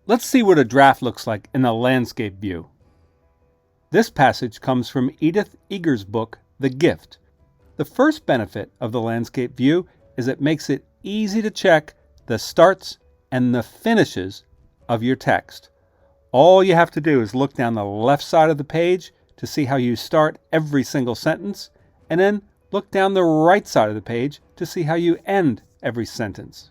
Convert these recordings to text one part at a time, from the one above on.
Let's see what a draft looks like in the landscape view. This passage comes from Edith Eger's book, The Gift. The first benefit of the landscape view is it makes it easy to check the starts and the finishes of your text. All you have to do is look down the left side of the page to see how you start every single sentence, and then look down the right side of the page to see how you end every sentence.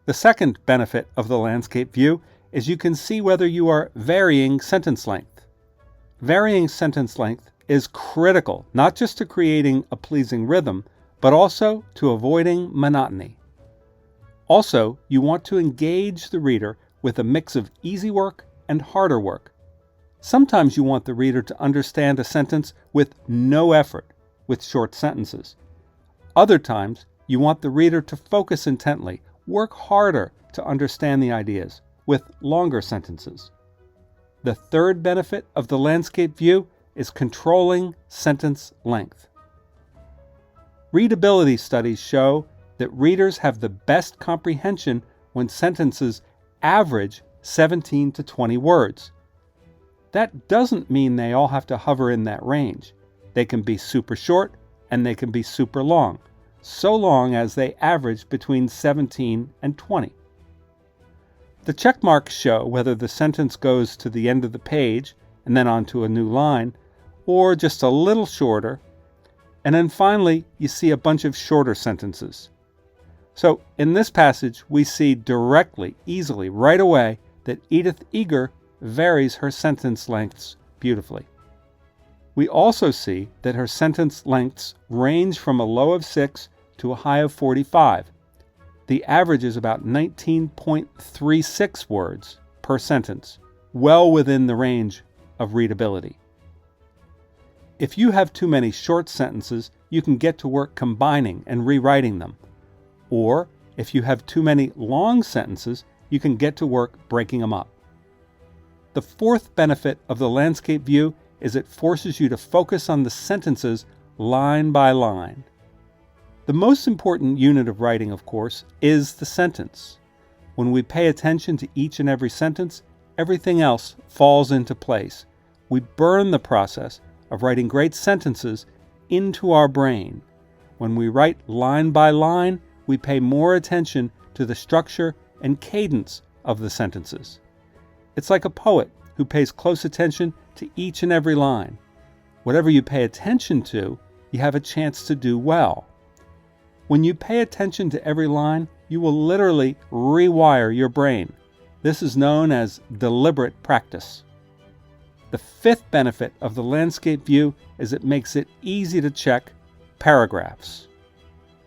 The second benefit of the landscape view is you can see whether you are varying sentence length. Varying sentence length is critical, not just to creating a pleasing rhythm, but also to avoiding monotony. Also, you want to engage the reader with a mix of easy work and harder work. Sometimes you want the reader to understand a sentence with no effort, with short sentences. Other times, you want the reader to focus intently, work harder to understand the ideas, with longer sentences. The third benefit of the landscape view is controlling sentence length. Readability studies show that readers have the best comprehension when sentences average 17 to 20 words. That doesn't mean they all have to hover in that range. They can be super short and they can be super long, so long as they average between 17 and 20. The check marks show whether the sentence goes to the end of the page and then onto a new line, or just a little shorter, and then finally you see a bunch of shorter sentences. So in this passage we see directly, easily, right away that Edith Eger varies her sentence lengths beautifully. We also see that her sentence lengths range from a low of 6 to a high of 45. The average is about 19.36 words per sentence, well within the range of readability. If you have too many short sentences, you can get to work combining and rewriting them. Or, if you have too many long sentences, you can get to work breaking them up. The fourth benefit of the landscape view is it forces you to focus on the sentences line by line. The most important unit of writing, of course, is the sentence. When we pay attention to each and every sentence, everything else falls into place. We burn the process of writing great sentences into our brain. When we write line by line, we pay more attention to the structure and cadence of the sentences. It's like a poet who pays close attention to each and every line. Whatever you pay attention to, you have a chance to do well. When you pay attention to every line, you will literally rewire your brain. This is known as deliberate practice. The fifth benefit of the landscape view is it makes it easy to check paragraphs.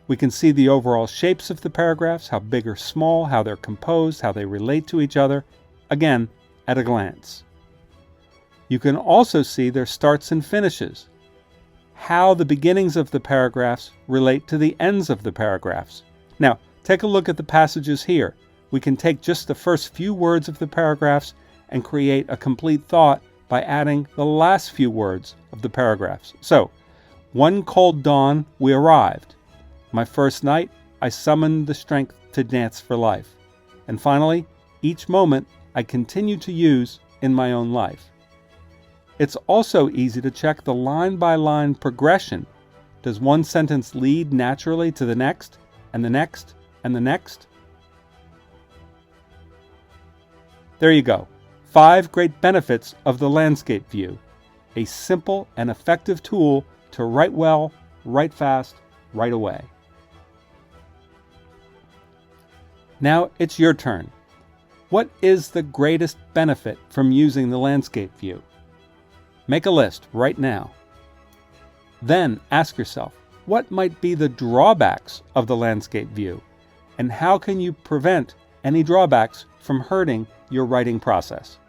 We can see the overall shapes of the paragraphs, how big or small, how they're composed, how they relate to each other, again, at a glance. You can also see their starts and finishes, how the beginnings of the paragraphs relate to the ends of the paragraphs. Now, take a look at the passages here. We can take just the first few words of the paragraphs and create a complete thought by adding the last few words of the paragraphs. So, one cold dawn we arrived. My first night I summoned the strength to dance for life. And finally, each moment I continue to use in my own life. It's also easy to check the line-by-line progression. Does one sentence lead naturally to the next, and the next, and the next? There you go. 5 great benefits of the landscape view. A simple and effective tool to write well, write fast, right away. Now it's your turn. What is the greatest benefit from using the landscape view? Make a list right now. Then ask yourself, what might be the drawbacks of the landscape view? And how can you prevent any drawbacks from hurting your writing process?